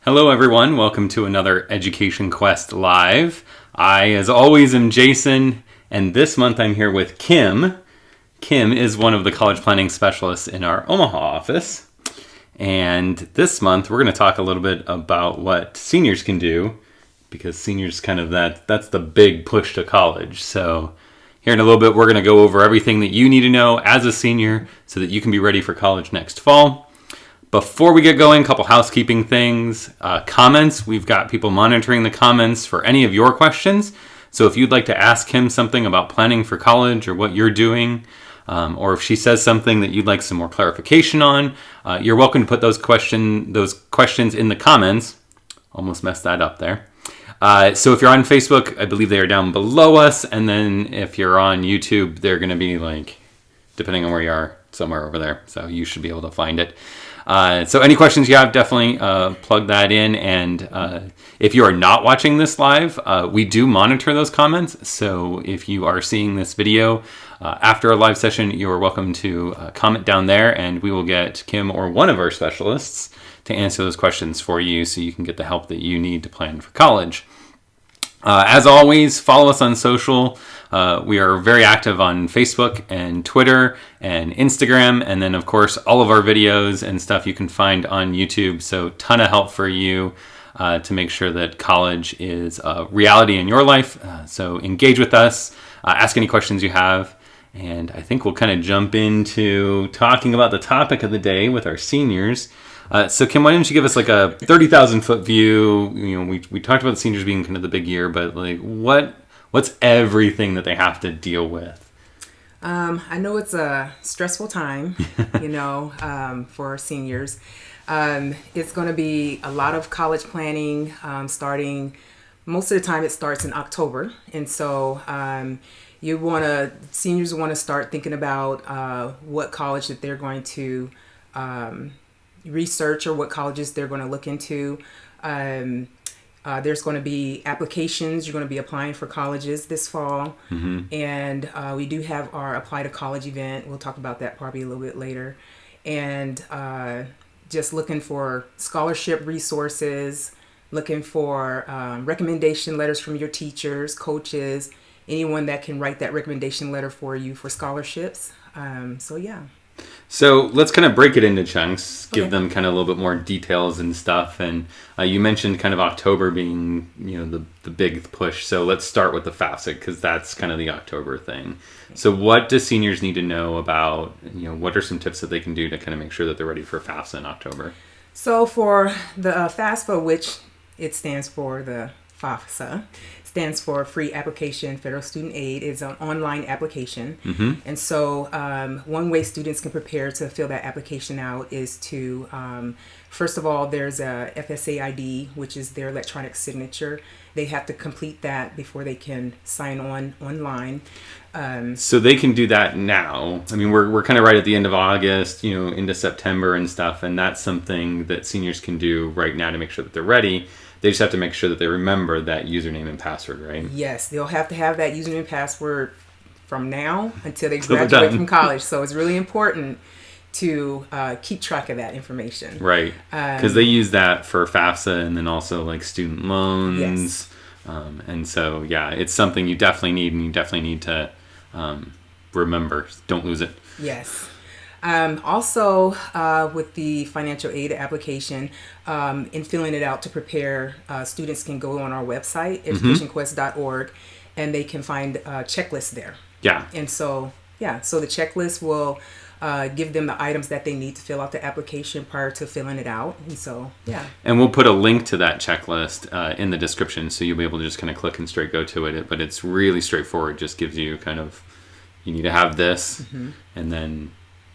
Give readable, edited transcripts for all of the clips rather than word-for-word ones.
Hello everyone, welcome to another Education Quest Live. I, as always, am Jason, and this month I'm here with Kim. Kim is one of the college planning specialists in our Omaha office. And this month we're going to talk a little bit about what seniors can do, because seniors that's the big push to college. So here in a little bit we're going to go over everything that you need to know as a senior so that you can be ready for college next fall. Before we get going, a couple housekeeping things. Comments, we've got people monitoring the comments for any of your questions. So if you'd like to ask him something about planning for college or what you're doing, or if she says something that you'd like some more clarification on, you're welcome to put those questions in the comments. Almost messed that up there. So if you're on Facebook, I believe they are down below us. And then if you're on YouTube, they're going to be depending on where you are, somewhere over there. So you should be able to find it. So any questions you have, definitely plug that in. And if you are not watching this live, we do monitor those comments. So if you are seeing this video after a live session, you are welcome to comment down there, and we will get Kim or one of our specialists to answer those questions for you so you can get the help that you need to plan for college. As always, follow us on social. We are very active on Facebook and Twitter and Instagram. And then, of course, all of our videos and stuff you can find on YouTube. So ton of help for you to make sure that college is a reality in your life. So engage with us, ask any questions you have. And I think we'll kind of jump into talking about the topic of the day with our seniors. So Kim, why don't you give us a 30,000 foot view? We talked about seniors being kind of the big year, but what's everything that they have to deal with? I know it's a stressful time, for seniors. It's going to be a lot of college planning, starting, most of the time it starts in October. And so seniors want to start thinking about what college that they're going to research or what colleges they're going to look into. There's going to be applications. You're going to be applying for colleges this fall. Mm-hmm. And we do have our Apply to College event. We'll talk about that probably a little bit later. And just looking for scholarship resources, looking for recommendation letters from your teachers, coaches, anyone that can write that recommendation letter for you for scholarships. So let's kind of break it into chunks, give them kind of a little bit more details and stuff. And you mentioned kind of October being, the big push. So let's start with the FAFSA, because that's kind of the October thing. So what do seniors need to know about, what are some tips that they can do to kind of make sure that they're ready for FAFSA in October? So for the FAFSA, which it stands for the FAFSA, stands for Free Application Federal Student Aid. It's an online application. Mm-hmm. And so one way students can prepare to fill that application out is to, first of all, there's a FSA ID, which is their electronic signature. They have to complete that before they can sign on online. So they can do that now. I mean, we're kind of right at the end of August, into September and stuff. And that's something that seniors can do right now to make sure that they're ready. They just have to make sure that they remember that username and password, right? Yes, they'll have to have that username and password from now until they graduate from college. So it's really important to keep track of that information. Right, because they use that for FAFSA and then also student loans. Yes. And so, it's something you definitely need, and you definitely need to remember. Don't lose it. Yes. Also, with the financial aid application, in filling it out to prepare, students can go on our website, educationquest.org, and they can find a checklist there. Yeah. And so the checklist will give them the items that they need to fill out the application prior to filling it out. And so, And we'll put a link to that checklist in the description, so you'll be able to just kind of click and straight go to it. But it's really straightforward. Just gives you you need to have this, and then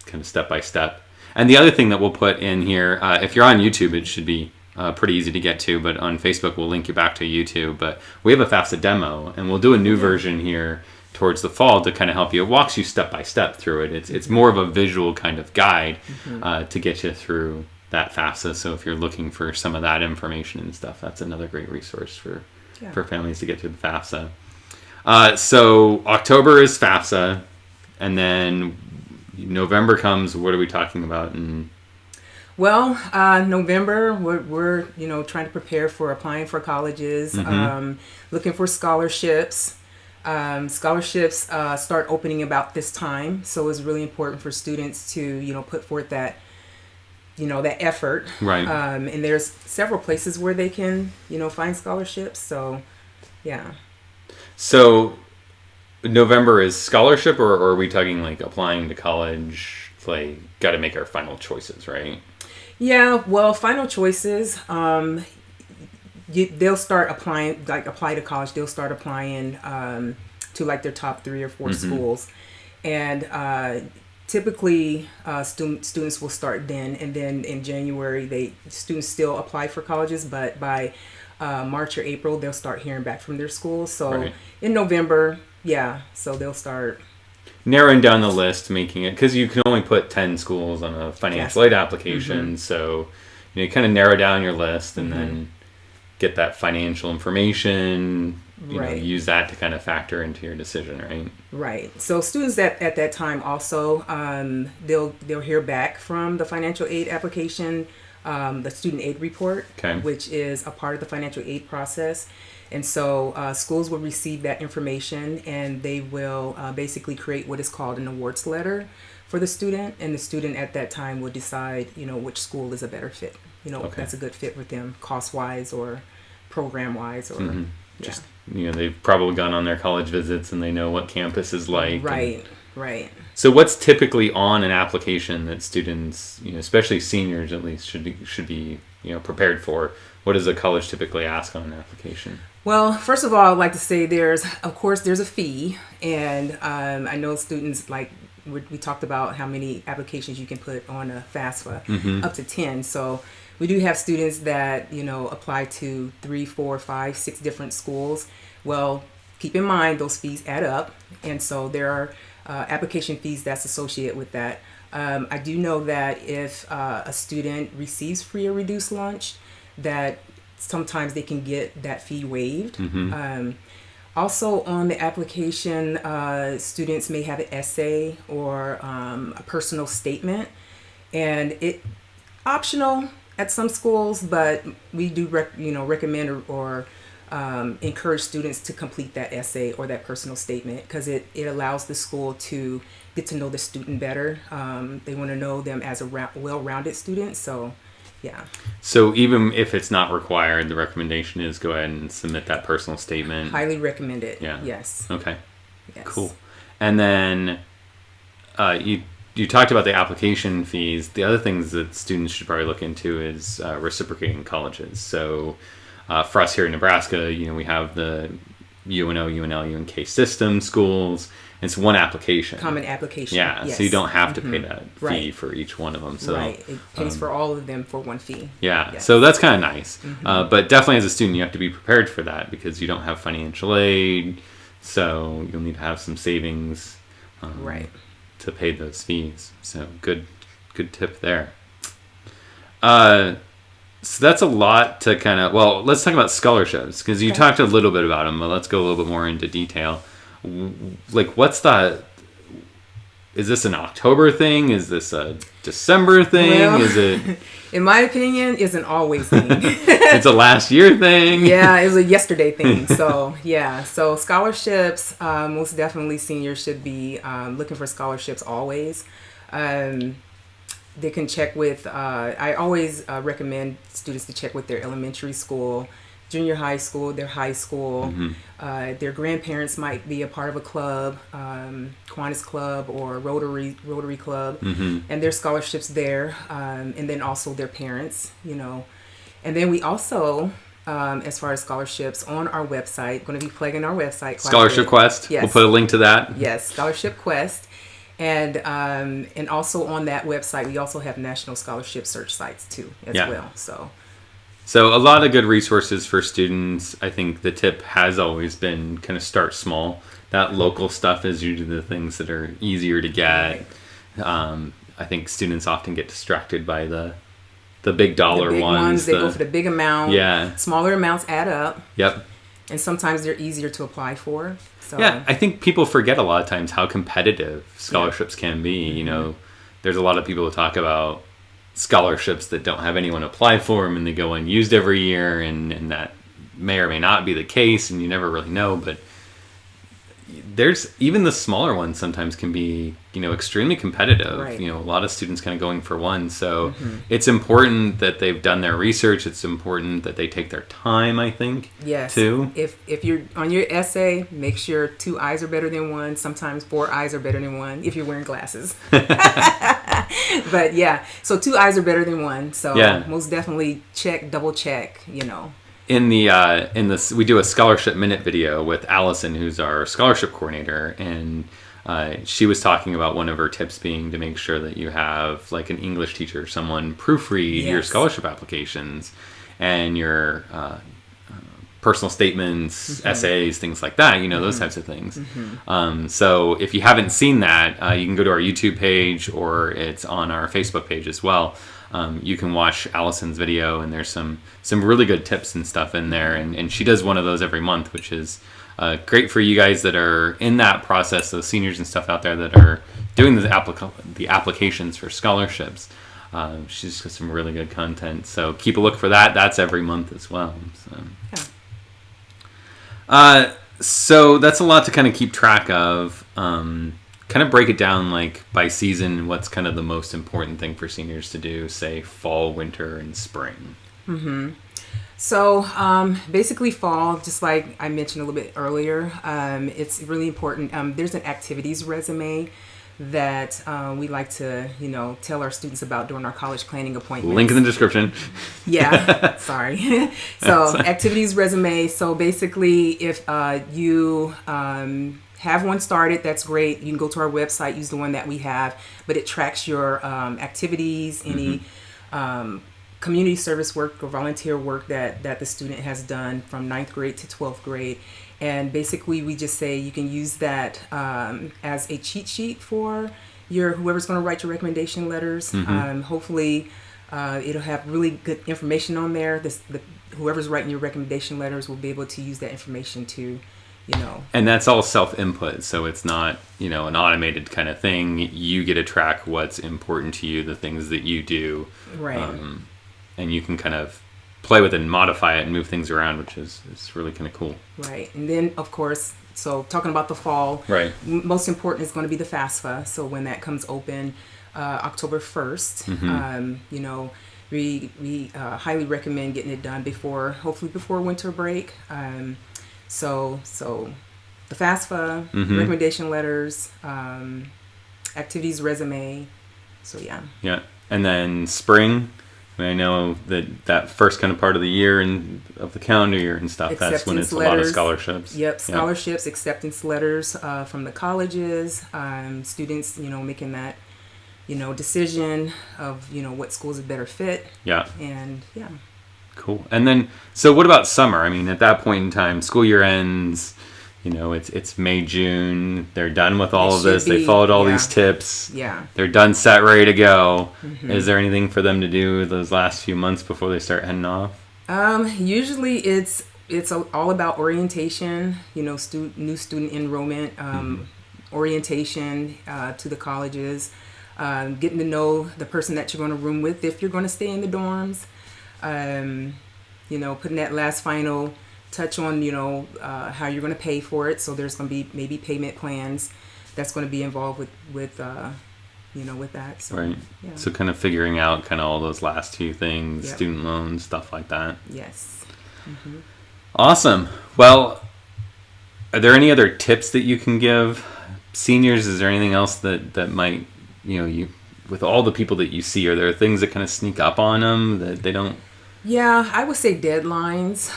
kind of step by step. And the other thing that we'll put in here, if you're on YouTube, it should be pretty easy to get to, but on Facebook we'll link you back to YouTube. But we have a FAFSA demo, and we'll do a new version here towards the fall to kind of help you. It walks you step by step through it. It's more of a visual kind of guide to get you through that FAFSA. So if you're looking for some of that information and stuff, that's another great resource for families to get through the FAFSA. So October is FAFSA, and then November comes. What are we talking about? Well, November, we're trying to prepare for applying for colleges, looking for scholarships. Scholarships start opening about this time, so it's really important for students to put forth that effort. Right. And there's several places where they can find scholarships. So, yeah. So November is scholarship, or are we talking like applying to college? Like, got to make our final choices, right? Yeah, well, final choices. They'll start applying, like apply to college. They'll start applying to like their top 3 or 4 schools, and typically students will start then. And then in January, students still apply for colleges, but by March or April, they'll start hearing back from their schools. So in November, so they'll start narrowing down the list, making it, because you can only put 10 schools on a financial aid application. So you kind of narrow down your list and then get that financial information, use that to kind of factor into your decision, right? Right. So students at that time also, they'll hear back from the financial aid application, the student aid report, which is a part of the financial aid process. And so schools will receive that information, and they will basically create what is called an awards letter for the student. And the student at that time will decide, which school is a better fit, if that's a good fit with them, cost-wise or program-wise. Or just, they've probably gone on their college visits and they know what campus is like. Right. So what's typically on an application that students, especially seniors at least, should be prepared for? What does a college typically ask on an application? Well, first of all, I'd like to say there's a fee, and I know students, like we talked about how many applications you can put on a FAFSA, up to 10. So we do have students that apply to 3, 4, 5, 6 different schools. Well, keep in mind those fees add up, and so there are application fees that's associated with that. I do know that if a student receives free or reduced lunch, that sometimes they can get that fee waived. Also on the application, students may have an essay or a personal statement, and it optional at some schools, but we do recommend or encourage students to complete that essay or that personal statement, because it allows the school to get to know the student better. They want to know them as a well-rounded student. So So even if it's not required, the recommendation is go ahead and submit that personal statement. Highly recommended. Yeah. Yes. Okay. Yes. Cool. And then you talked about the application fees. The other things that students should probably look into is reciprocating colleges. So for us here in Nebraska, we have the UNO, UNL, UNK system schools. It's one application. Common application. Yeah, yes. so you don't have to pay that fee for each one of them. So it pays for all of them for one fee. Yeah, yes. So that's kind of nice. But definitely as a student, you have to be prepared for that, because you don't have financial aid. So you'll need to have some savings to pay those fees. So good tip there. So that's a lot to kind of, let's talk about scholarships, because you talked a little bit about them, but let's go a little bit more into detail. Like, is this an October thing? Is this a December thing? Well, is it? In my opinion, it's an always thing. It's a last year thing. Yeah, it was a yesterday thing. So so scholarships, most definitely seniors should be looking for scholarships always. They can check with, I always recommend students to check with their elementary school, junior high school, their high school. Their grandparents might be a part of a club, Kiwanis Club or Rotary Club, and their scholarships there, and then also their parents, And then we also, as far as scholarships, on our website, going to be plugging our website. Scholarship Quest. Yes. We'll put a link to that. Yes, Scholarship Quest. And also on that website, we also have national scholarship search sites too, as well. So a lot of good resources for students. I think the tip has always been kind of start small. That local stuff is usually the things that are easier to get. Right. I think students often get distracted by the big dollar the big ones. They go for the big amount. Yeah. Smaller amounts add up. Yep. And sometimes they're easier to apply for. So. Yeah, I think people forget a lot of times how competitive scholarships can be. There's a lot of people who talk about scholarships that don't have anyone apply for them and they go unused every year, and that may or may not be the case, and you never really know. But there's even the smaller ones sometimes can be, extremely competitive. Right. A lot of students kind of going for one. So it's important that they've done their research. It's important that they take their time, I think. Yes. Too. If you're on your essay, make sure 2 eyes are better than 1. Sometimes 4 eyes are better than 1 if you're wearing glasses. But yeah, so 2 eyes are better than 1. So most definitely double check, In this, we do a scholarship minute video with Allison, who's our scholarship coordinator, and she was talking about one of her tips being to make sure that you have like an English teacher, someone proofread your scholarship applications and your personal statements, essays, things like that, those types of things. So if you haven't seen that, you can go to our YouTube page, or it's on our Facebook page as well. You can watch Allison's video, and there's some really good tips and stuff in there, and she does one of those every month, which is great for you guys that are in that process, those seniors and stuff out there that are doing the applications for scholarships. She's got some really good content, so keep a look for that. That's every month as well. So that's a lot to kind of keep track of. Kind of break it down like by season. What's kind of the most important thing for seniors to do, say fall, winter, and spring? So basically fall, just like I mentioned a little bit earlier, it's really important. There's an activities resume that we like to, tell our students about during our college planning appointments. Link in the description. Yeah, sorry. So activities resume. So basically, if you have one started, that's great. You can go to our website, use the one that we have, but it tracks your activities, any community service work or volunteer work that the student has done from 9th grade to 12th grade. And basically, we just say you can use that as a cheat sheet for whoever's going to write your recommendation letters. Hopefully, it'll have really good information on there. Whoever's writing your recommendation letters will be able to use that information to, And that's all self-input, so it's not, an automated kind of thing. You get to track what's important to you, the things that you do. Right. And you can kind of play with it and modify it and move things around, which is really kind of cool. Right. And then, of course, so talking about the fall, right, most important is going to be the FAFSA. So when that comes open, October 1st, we highly recommend getting it done hopefully before winter break. So the FAFSA, recommendation letters, activities resume. So yeah. Yeah. And then spring, I know that first kind of part of the year and of the calendar year and stuff, that's when it's letters, a lot of scholarships. Yep, scholarships, acceptance letters from the colleges, students, making that, decision of, what schools are better fit. Yeah. And yeah. Cool. And then, so what about summer? I mean, at that point in time, school year ends, it's May, June. They're done with all of this. They followed all these tips. Yeah. They're done, set, ready to go. Is there anything for them to do those last few months before they start heading off? Usually it's all about orientation, new student enrollment, orientation to the colleges, getting to know the person that you're going to room with if you're going to stay in the dorms, putting that last final touch on, how you're going to pay for it. So there's going to be maybe payment plans that's going to be involved with that. So, right. Yeah. So kind of figuring out kind of all those last two things, student loans, stuff like that. Yes. Awesome. Well, are there any other tips that you can give seniors? Is there anything else that might, you with all the people that you see, are there things that kind of sneak up on them that they don't? Yeah, I would say deadlines.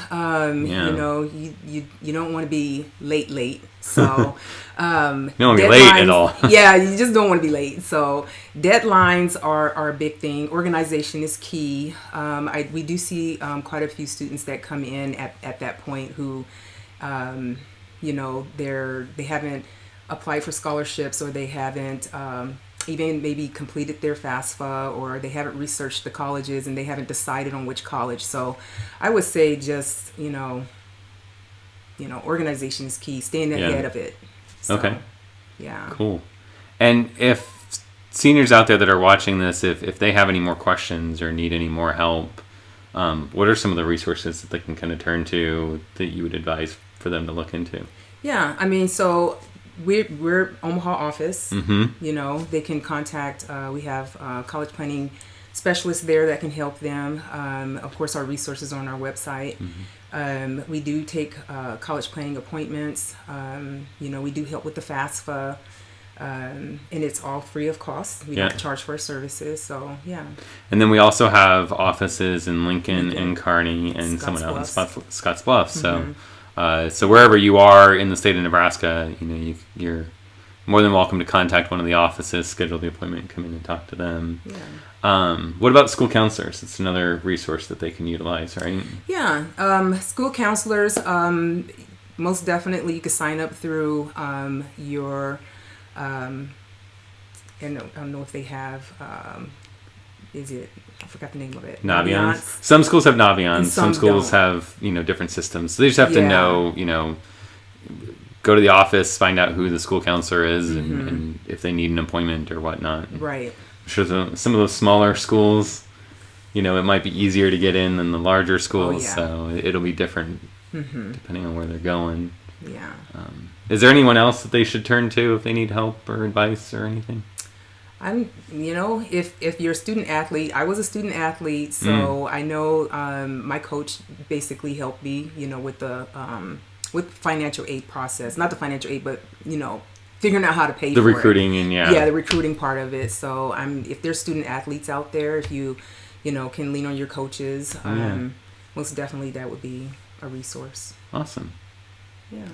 You don't want to be late. So you don't want to be late at all. Yeah, you just don't want to be late. So deadlines are a big thing. Organization is key. We do see quite a few students that come in at that point who, they haven't applied for scholarships, or they haven't even maybe completed their FAFSA, or they haven't researched the colleges and they haven't decided on which college. So I would say just, organization is key, staying ahead of it. So, okay. Yeah. Cool. And if seniors out there that are watching this, if they have any more questions or need any more help, what are some of the resources that they can kind of turn to that you would advise for them to look into? Yeah, I mean, so we're Omaha office. Mm-hmm. You know, they can contact. We have college planning specialists there that can help them. Of course, our resources are on our website. Mm-hmm. We do take college planning appointments. You know, we do help with the FAFSA. And it's all free of cost. We don't charge for our services, so yeah. And then we also have offices in Lincoln and Kearney and someone else in Scottsbluff. Mm-hmm. So wherever you are in the state of Nebraska, you know, you're more than welcome to contact one of the offices, schedule the appointment, come in and talk to them. Yeah. What about school counselors? It's another resource that they can utilize, right? Yeah. School counselors, most definitely you can sign up through your and I don't know if they have I forgot the name of it. Naviance. Some schools have Naviance. Some schools don't. have, you know, different systems. So they just have to know, you know, go to the office, find out who the school counselor is, and if they need an appointment or whatnot. Right. I'm sure some of those smaller schools, you know, it might be easier to get in than the larger schools. So it'll be different depending on where they're going. Yeah. Is there anyone else that they should turn to if they need help or advice or anything? You know, if you're a student athlete, I was a student athlete, so I know my coach basically helped me, you know, with the with financial aid process. Not the financial aid, but, you know, figuring out how to pay for it. The recruiting and the recruiting part of it. So if there's student athletes out there, if you know, can lean on your coaches, most definitely that would be a resource. Awesome. Yeah.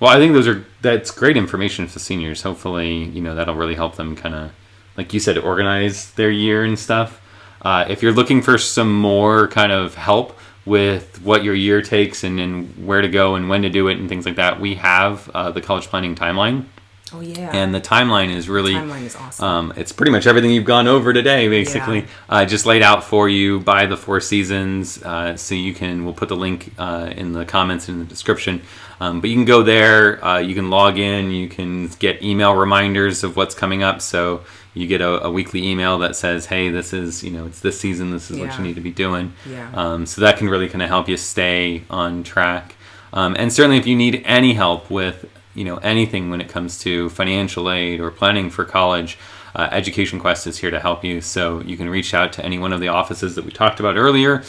Well, I think that's great information for seniors. Hopefully, you know, that'll really help them kind of, like you said, organize their year and stuff. If you're looking for some more kind of help with what your year takes and where to go and when to do it and things like that, we have the college planning timeline. Oh, yeah. And the timeline is really... Timeline is awesome. It's pretty much everything you've gone over today, basically. Just laid out for you by the 4 seasons. So we'll put the link in the comments and in the description. But you can go there. You can log in. You can get email reminders of what's coming up. So you get a weekly email that says, hey, this is, you know, it's this season. This is what you need to be doing. Yeah. So that can really kind of help you stay on track. And certainly if you need any help with, you know, anything when it comes to financial aid or planning for college, Education Quest is here to help you. So you can reach out to any one of the offices that we talked about earlier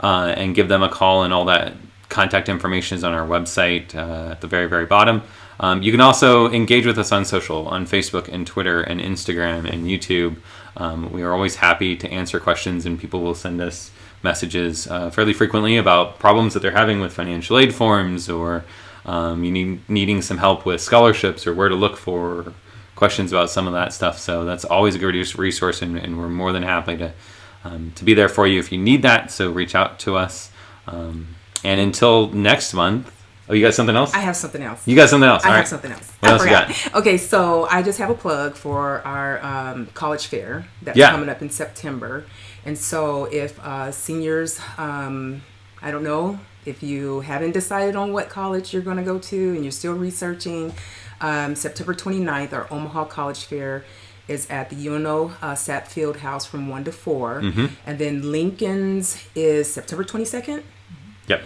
and give them a call, and all that contact information is on our website at the very, very bottom. You can also engage with us on social, on Facebook and Twitter and Instagram and YouTube. We are always happy to answer questions, and people will send us messages fairly frequently about problems that they're having with financial aid forms, or needing some help with scholarships, or where to look for questions about some of that stuff. So that's always a good resource, and we're more than happy to be there for you if you need that. So reach out to us. And until next month. Oh, you got something else? I have something else. You got something else? I have something else. What else you got? Okay, so I just have a plug for our college fair that's coming up in September. And so if seniors, I don't know, if you haven't decided on what college you're going to go to and you're still researching, September 29th, our Omaha College Fair is at the UNO Sat Field House from 1 to 4. And then Lincoln's is September 22nd? Yep.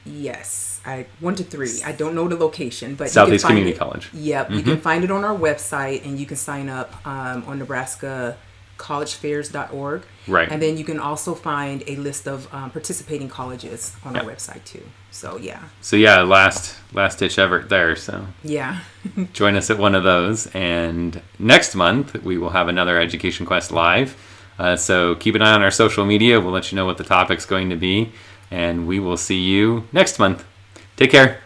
Yes. 1 to 3. I don't know the location, but Southeast you can find Community it, College. Yep. You can find it on our website, and you can sign up on NebraskaCollegeFairs.org. Right. And then you can also find a list of participating colleges on our website too. So yeah. So yeah, last ditch effort there. So yeah. Join us at one of those, and next month we will have another Education Quest live. So keep an eye on our social media. We'll let you know what the topic's going to be, and we will see you next month. Take care.